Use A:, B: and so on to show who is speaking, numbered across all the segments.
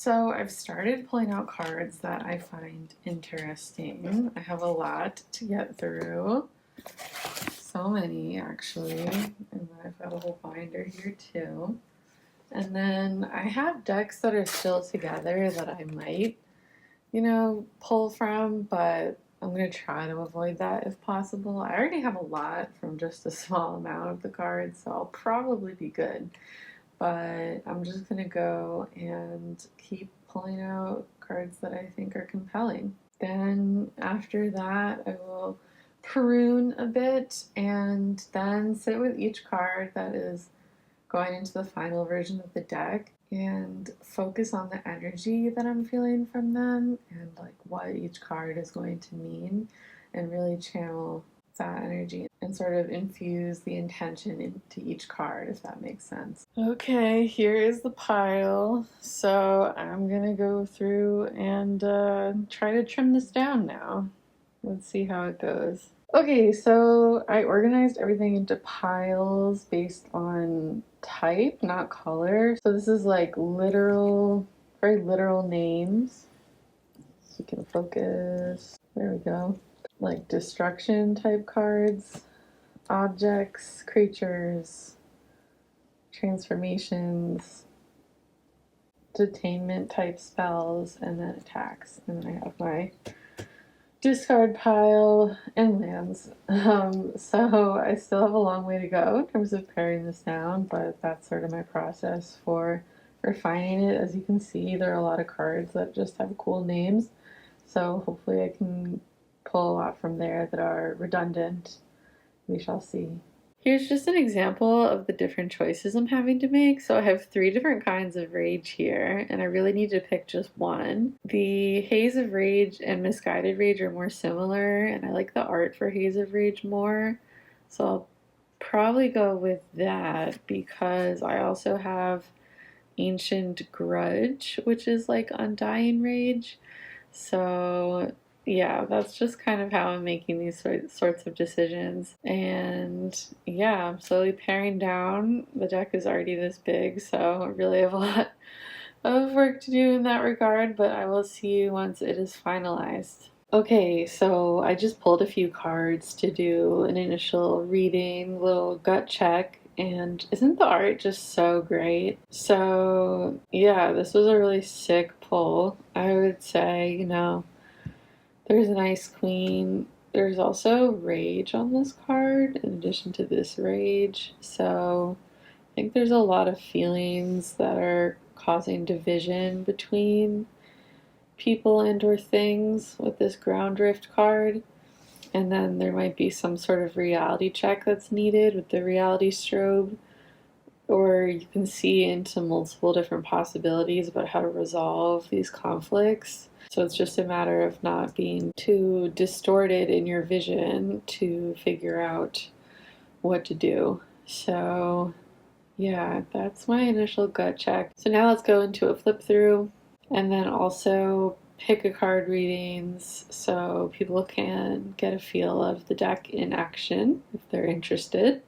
A: So I've started pulling out cards that I find interesting. I have a lot to get through. So many, actually. And then I've got a whole binder here, too. And then I have decks that are still together that I might, pull from, but I'm going to try to avoid that if possible. I already have a lot from just a small amount of the cards, so I'll probably be good. But I'm just going to go and keep pulling out cards that I think are compelling. Then after that, I will prune a bit and then sit with each card that is going into the final version of the deck and focus on the energy that I'm feeling from them and like what each card is going to mean and really channel that energy and sort of infuse the intention into each card, if that makes sense. Okay, here is the pile. So I'm gonna go through and try to trim this down now. Let's see how it goes. Okay, so I organized everything into piles based on type, not color. So this is like literal, very literal names. So you can focus. There we go. Like destruction type cards, objects, creatures, transformations, detainment type spells, and then attacks. And then I have my discard pile and lands. So I still have a long way to go in terms of paring this down, but that's sort of my process for refining it. As you can see, there are a lot of cards that just have cool names. So hopefully I can pull a lot from there that are redundant. We shall see. Here's just an example of the different choices I'm having to make. So I have 3 different kinds of rage here, and I really need to pick just one. The Haze of Rage and Misguided Rage are more similar, and I like the art for Haze of Rage more. So I'll probably go with that because I also have Ancient Grudge, which is like Undying Rage. So yeah, that's just kind of how I'm making these sorts of decisions. And yeah, I'm slowly paring down. The deck is already this big, so I really have a lot of work to do in that regard, but I will see you once it is finalized. Okay, so I just pulled a few cards to do an initial reading, little gut check, and isn't the art just so great? So yeah, this was a really sick pull. I would say, there's an Ice Queen. There's also Rage on this card in addition to this Rage. So I think there's a lot of feelings that are causing division between people and or things with this Ground Drift card. And then there might be some sort of reality check that's needed with the reality strobe, or you can see into multiple different possibilities about how to resolve these conflicts. So it's just a matter of not being too distorted in your vision to figure out what to do. So yeah, that's my initial gut check. So now let's go into a flip through and then also pick a card readings so people can get a feel of the deck in action if they're interested.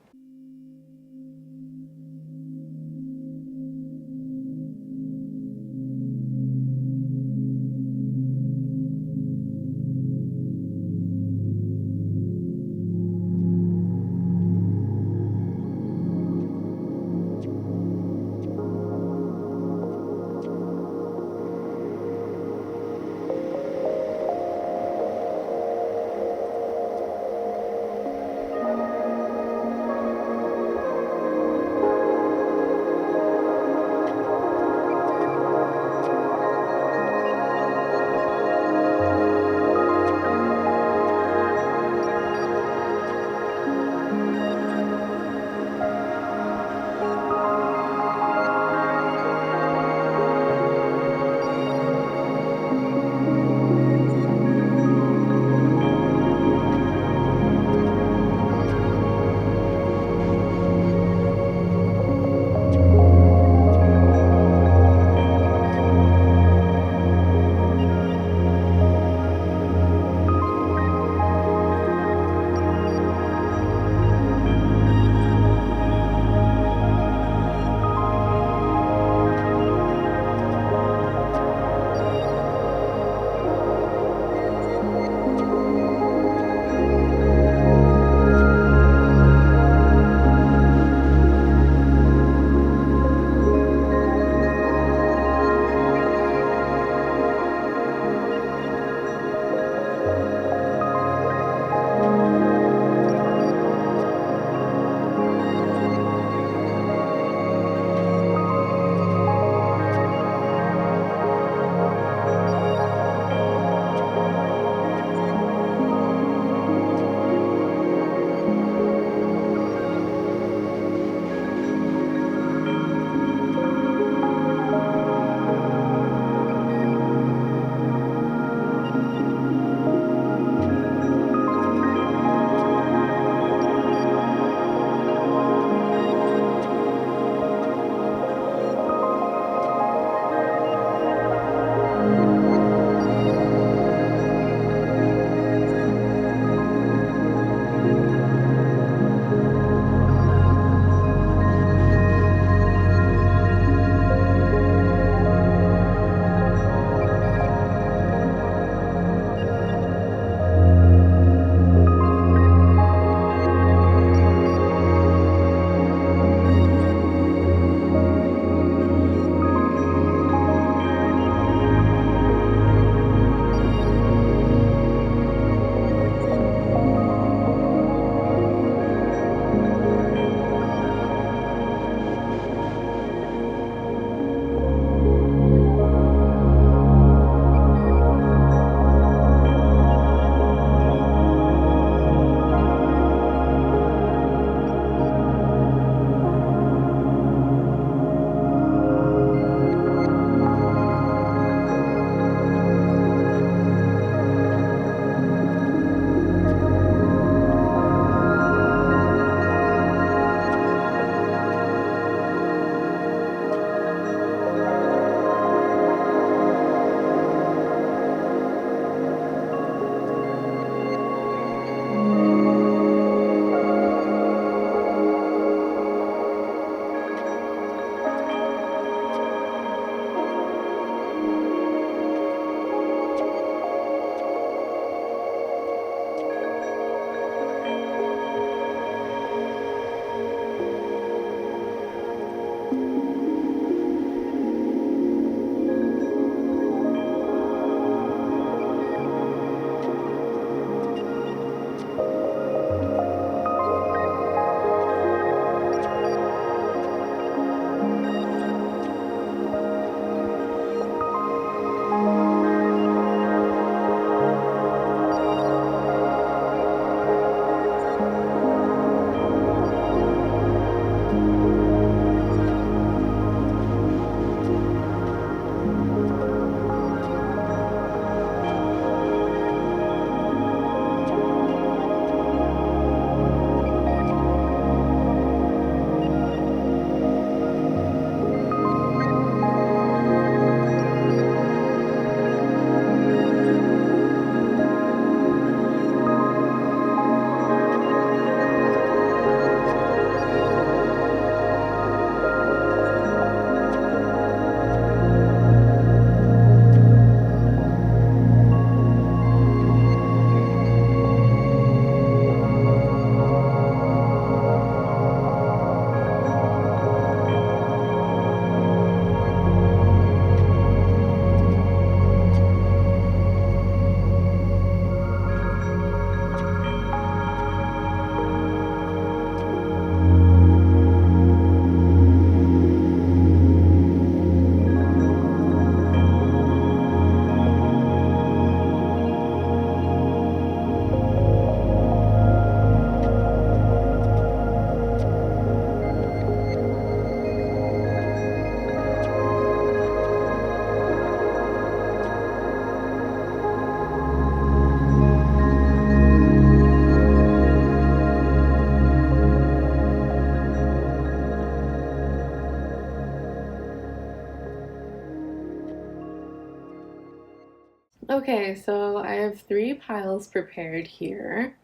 A: Okay, so I have 3 piles prepared here.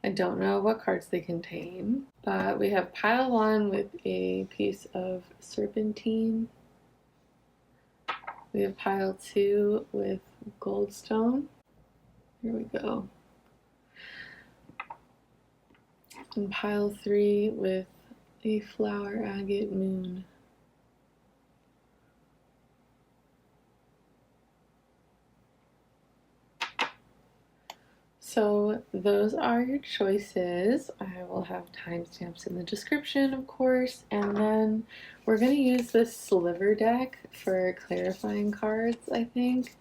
A: I don't know what cards they contain, but we have pile 1 with a piece of serpentine. We have pile 2 with goldstone. Here we go. And pile 3 with a flower agate moon. So those are your choices. I will have timestamps in the description, of course, and then we're going to use this sliver deck for clarifying cards, I think.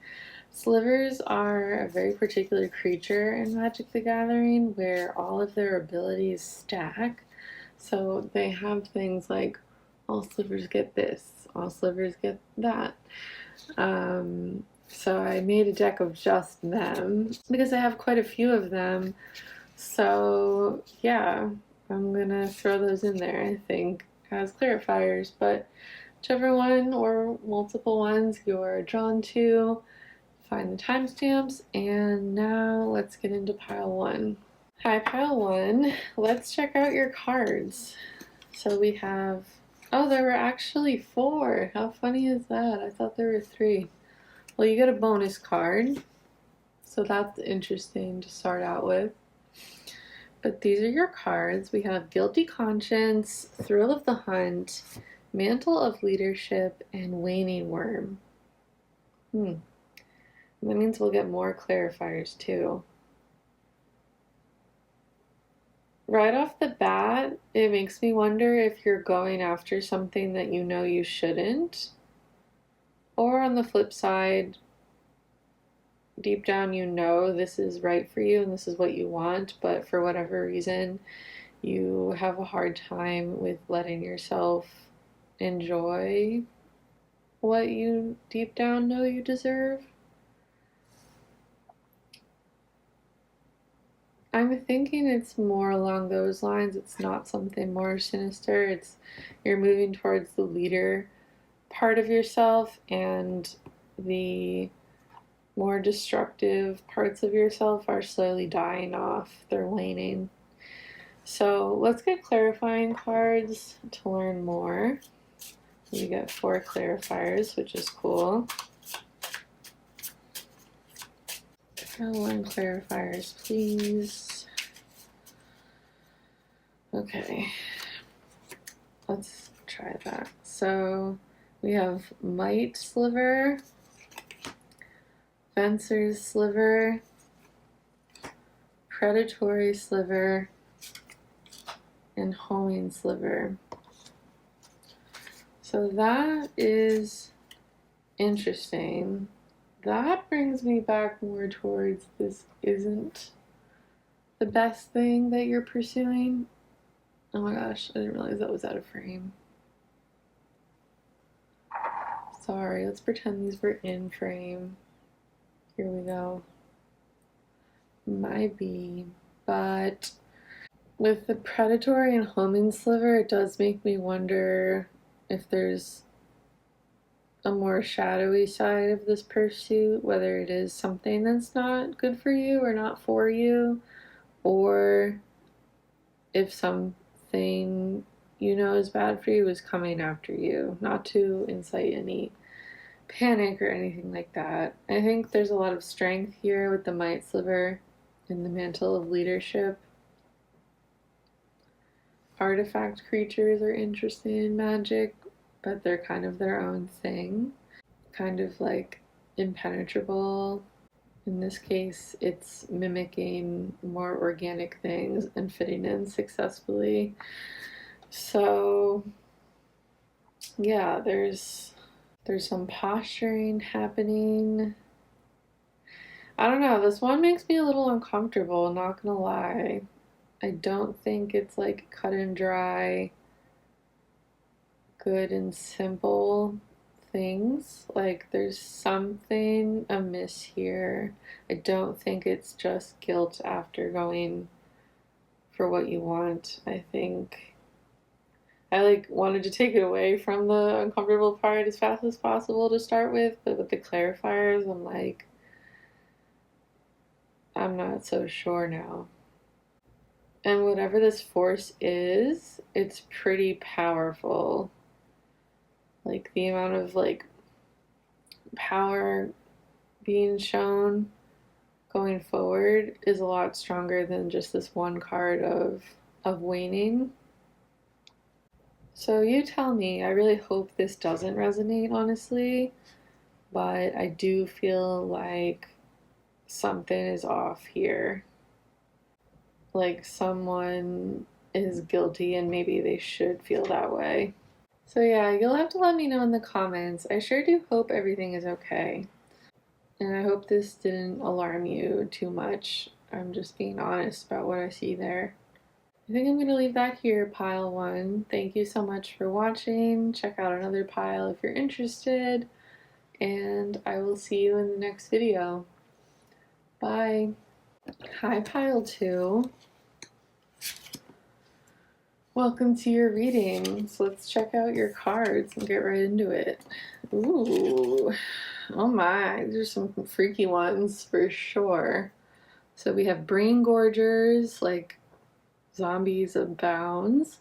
A: Slivers are a very particular creature in Magic the Gathering where all of their abilities stack. So they have things like all slivers get this, all slivers get that. So I made a deck of just them because I have quite a few of them. So yeah, I'm gonna throw those in there, I think, as clarifiers, but whichever one or multiple ones you're drawn to, find the timestamps. And now let's get into pile 1. Hi, pile 1. Let's check out your cards. So we have, oh, there were actually 4. How funny is that? I thought there were 3. Well, you get a bonus card, so that's interesting to start out with. But these are your cards. We have Guilty Conscience, Thrill of the Hunt, Mantle of Leadership, and Waning Worm. That means we'll get more clarifiers too. Right off the bat, it makes me wonder if you're going after something that you know you shouldn't. Or on the flip side, deep down you know this is right for you and this is what you want, but for whatever reason, you have a hard time with letting yourself enjoy what you deep down know you deserve. I'm thinking it's more along those lines. It's not something more sinister. It's you're moving towards the leader part of yourself, and the more destructive parts of yourself are slowly dying off. They're waning. So let's get clarifying cards to learn more. We get 4 clarifiers, which is cool. 1 clarifiers, please. Okay, let's try that. So we have Might Sliver, Fencer's Sliver, Predatory Sliver, and Homing Sliver. So that is interesting. That brings me back more towards this isn't the best thing that you're pursuing. Oh my gosh, I didn't realize that was out of frame. Sorry, let's pretend these were in frame. Here we go. Might be, but with the predatory and homing sliver, it does make me wonder if there's a more shadowy side of this pursuit, whether it is something that's not good for you or not for you, or if something you know is bad for you is coming after you. Not to incite any panic or anything like that. I think there's a lot of strength here with the Might Sliver and the Mantle of Leadership. Artifact creatures are interested in magic, but they're kind of their own thing. Kind of like impenetrable. In this case, it's mimicking more organic things and fitting in successfully. So, yeah, there's some posturing happening. I don't know, this one makes me a little uncomfortable, not gonna lie. I don't think it's like cut and dry, good and simple things. Like there's something amiss here. I don't think it's just guilt after going for what you want. I think I like wanted to take it away from the uncomfortable part as fast as possible to start with, but with the clarifiers, I'm like, I'm not so sure now. And whatever this force is, it's pretty powerful. Like the amount of like power being shown going forward is a lot stronger than just this one card of waning. So you tell me. I really hope this doesn't resonate, honestly, but I do feel like something is off here. Like someone is guilty and maybe they should feel that way. So yeah, you'll have to let me know in the comments. I sure do hope everything is okay. And I hope this didn't alarm you too much. I'm just being honest about what I see there. I think I'm going to leave that here, pile one. Thank you so much for watching. Check out another pile if you're interested. And I will see you in the next video. Bye. Hi, pile two. Welcome to your reading. So let's check out your cards and get right into it. Ooh, oh my, there's some freaky ones for sure. So we have brain gorgers, like zombies of bounds.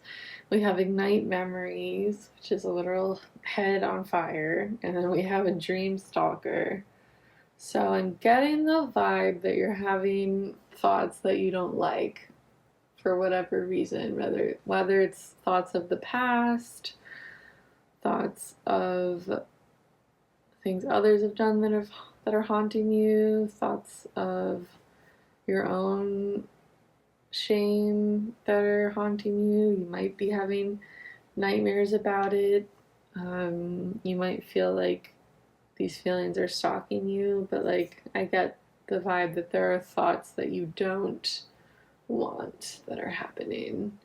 A: We have ignite memories, which is a literal head on fire. And then we have a dream stalker. So I'm getting the vibe that you're having thoughts that you don't like for whatever reason, whether it's thoughts of the past, thoughts of things others have done that are haunting you, thoughts of your own shame that are haunting you. You might be having nightmares about it. You might feel like these feelings are stalking you, but like I get the vibe that there are thoughts that you don't want that are happening.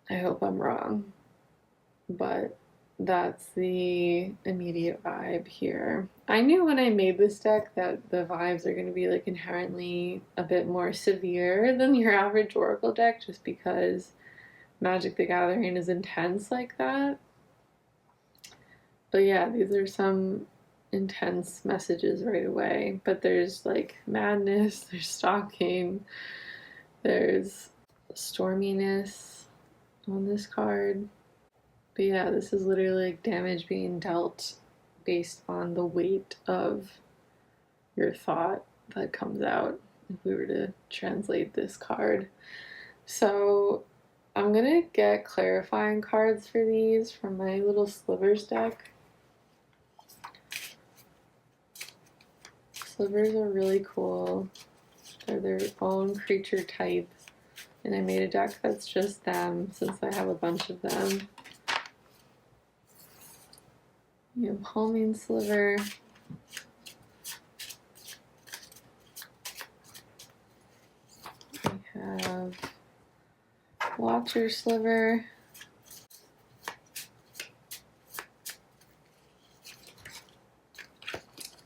A: I hope I'm wrong, but that's the immediate vibe here. I knew when I made this deck that the vibes are going to be like inherently a bit more severe than your average Oracle deck, just because Magic the Gathering is intense like that. But yeah, these are some intense messages right away. But there's like madness, there's stalking, there's storminess on this card. But yeah, this is literally like damage being dealt based on the weight of your thought that comes out if we were to translate this card. So I'm gonna get clarifying cards for these from my little Slivers deck. Slivers are really cool. They're their own creature type. And I made a deck that's just them since I have a bunch of them. You have Homing Sliver. We have Watcher Sliver.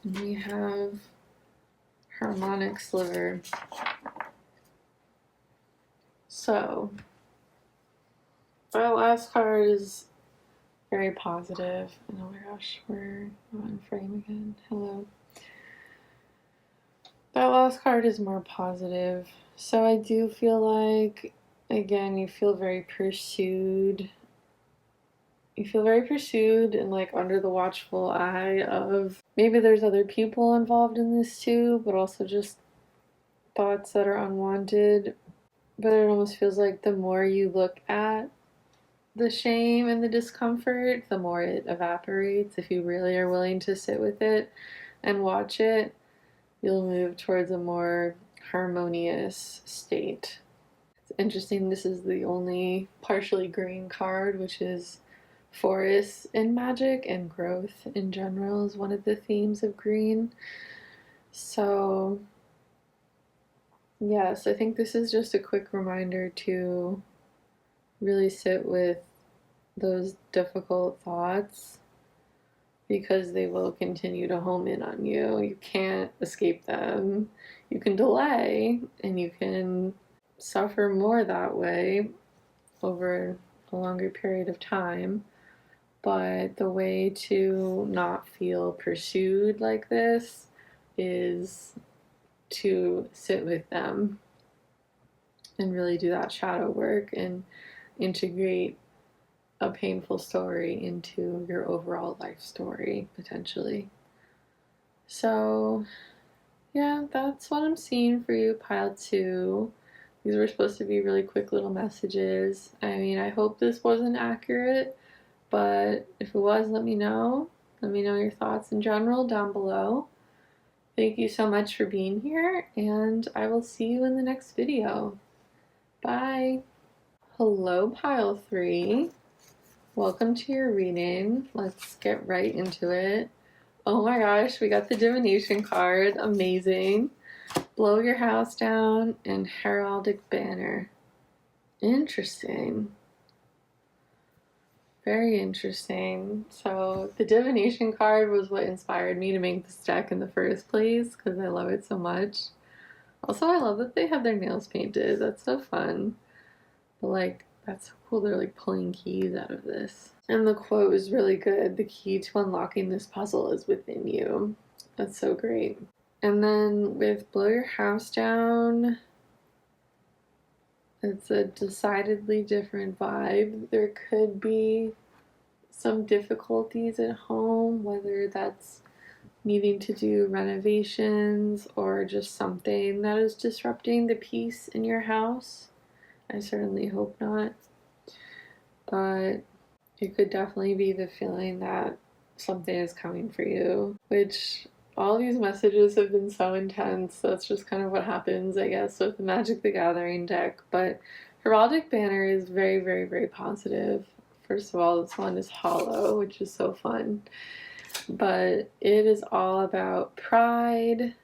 A: And we have Harmonic Sliver. So, that last card is very positive. And oh my gosh, we're not in frame again. Hello. That last card is more positive. So I do feel like, again, you feel very pursued. You feel very pursued and like under the watchful eye of maybe there's other people involved in this too, but also just thoughts that are unwanted. But it almost feels like the more you look at the shame and the discomfort, the more it evaporates. If you really are willing to sit with it and watch it, you'll move towards a more harmonious state. It's interesting, this is the only partially green card, which is forests in Magic, and growth in general is one of the themes of green. So yes, I think this is just a quick reminder to really sit with those difficult thoughts because they will continue to home in on you. You can't escape them. You can delay and you can suffer more that way over a longer period of time. But the way to not feel pursued like this is to sit with them and really do that shadow work and integrate a painful story into your overall life story, potentially. So, yeah, that's what I'm seeing for you, pile 2. These were supposed to be really quick little messages. I mean, I hope this wasn't accurate, but if it was, let me know. Let me know your thoughts in general down below. Thank you so much for being here, and I will see you in the next video. Bye! Hello, pile 3. Welcome to your reading. Let's get right into it. Oh my gosh, we got the divination card. Amazing. Blow your house down and heraldic banner. Interesting. Very interesting. So the divination card was what inspired me to make this deck in the first place because I love it so much. Also, I love that they have their nails painted. That's so fun. But like, that's so cool. They're like pulling keys out of this. And the quote is really good. The key to unlocking this puzzle is within you. That's so great. And then with Blow Your House Down, it's a decidedly different vibe. There could be some difficulties at home, whether that's needing to do renovations or just something that is disrupting the peace in your house. I certainly hope not. But it could definitely be the feeling that something is coming for you, which all these messages have been so intense. That's just kind of what happens, I guess, with the Magic the Gathering deck. But Heraldic Banner is very, very, very positive. First of all, this one is hollow, which is so fun. But it is all about pride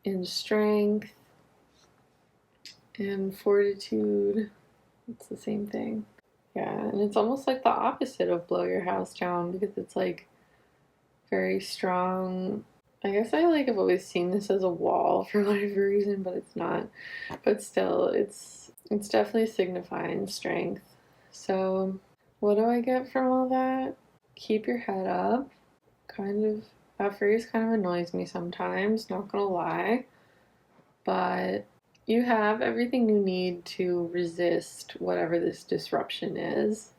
A: and strength and fortitude. It's the same thing. Yeah, and it's almost like the opposite of Blow Your House Down because it's like very strong. I guess I've always seen this as a wall for whatever reason, but it's not. But still, it's definitely signifying strength. So what do I get from all that? Keep your head up. That phrase kind of annoys me sometimes, not gonna lie. But you have everything you need to resist whatever this disruption is.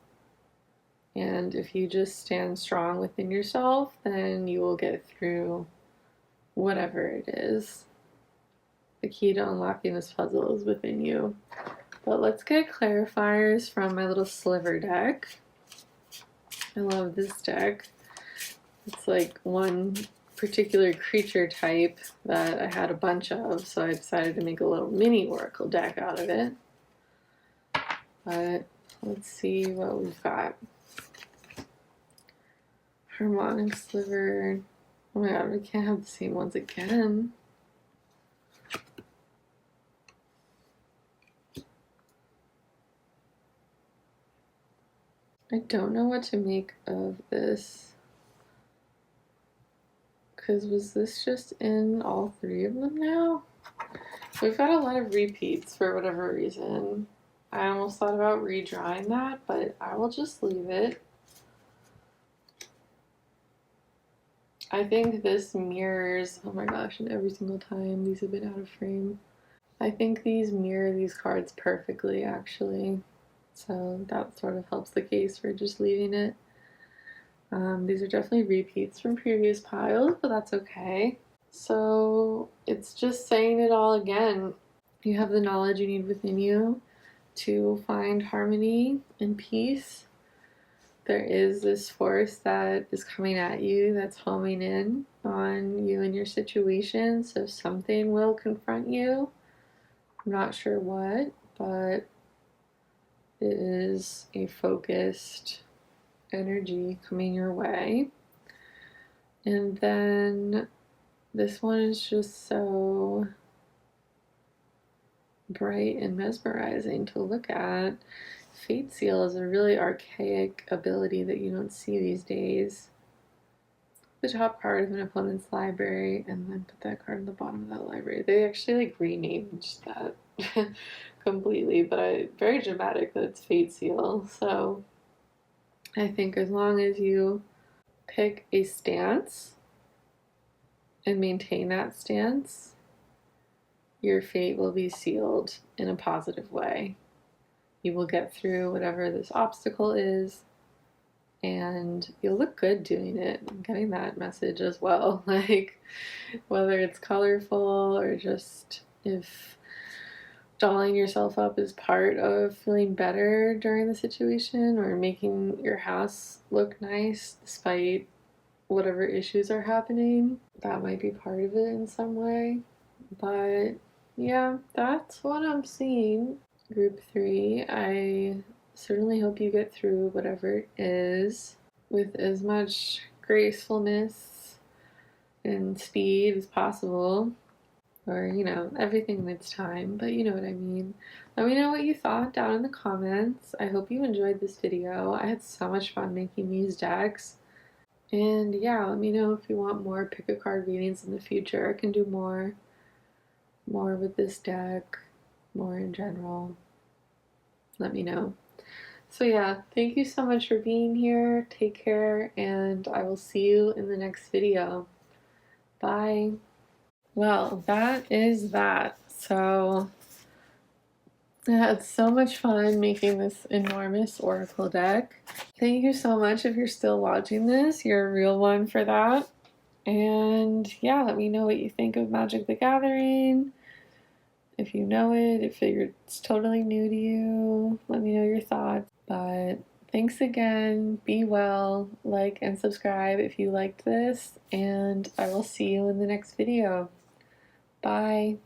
A: And if you just stand strong within yourself, then you will get through whatever it is. The key to unlocking this puzzle is within you. But let's get clarifiers from my little sliver deck. I love this deck. It's like one particular creature type that I had a bunch of, so I decided to make a little mini oracle deck out of it. But let's see what we've got. Harmonic Sliver. Oh my god, we can't have the same ones again. I don't know what to make of this. Because was this just in all 3 of them now? We've got a lot of repeats for whatever reason. I almost thought about redrawing that, but I will just leave it. I think this mirrors, oh my gosh, and every single time these have been out of frame. I think these mirror these cards perfectly, actually. So that sort of helps the case for just leaving it. These are definitely repeats from previous piles, but that's okay. So it's just saying it all again. You have the knowledge you need within you to find harmony and peace. There is this force that is coming at you that's homing in on you and your situation, so something will confront you. I'm not sure what, but it is a focused energy coming your way. And then this one is just so bright and mesmerizing to look at. Fate Seal is a really archaic ability that you don't see these days. The top card of an opponent's library and then put that card in the bottom of that library. They actually renamed that completely, but very dramatic that it's Fate Seal. So I think as long as you pick a stance and maintain that stance, your fate will be sealed in a positive way. You will get through whatever this obstacle is, and you'll look good doing it. I'm getting that message as well. Like, whether it's colorful or just if dolling yourself up is part of feeling better during the situation or making your house look nice despite whatever issues are happening, that might be part of it in some way. But yeah, that's what I'm seeing. Group 3, I certainly hope you get through whatever it is with as much gracefulness and speed as possible. Or, everything in its time, but you know what I mean. Let me know what you thought down in the comments. I hope you enjoyed this video. I had so much fun making these decks. And yeah, let me know if you want more pick a card readings in the future. I can do more with this deck, more in general. Let me know. So yeah, thank you so much for being here. Take care, and I will see you in the next video. Bye. Well, that is that. So I had so much fun making this enormous oracle deck. Thank you so much if you're still watching this. You're a real one for that. And yeah, let me know what you think of Magic the Gathering. If you know it, if it's totally new to you, let me know your thoughts. But thanks again. Be well. Like and subscribe if you liked this. And I will see you in the next video. Bye.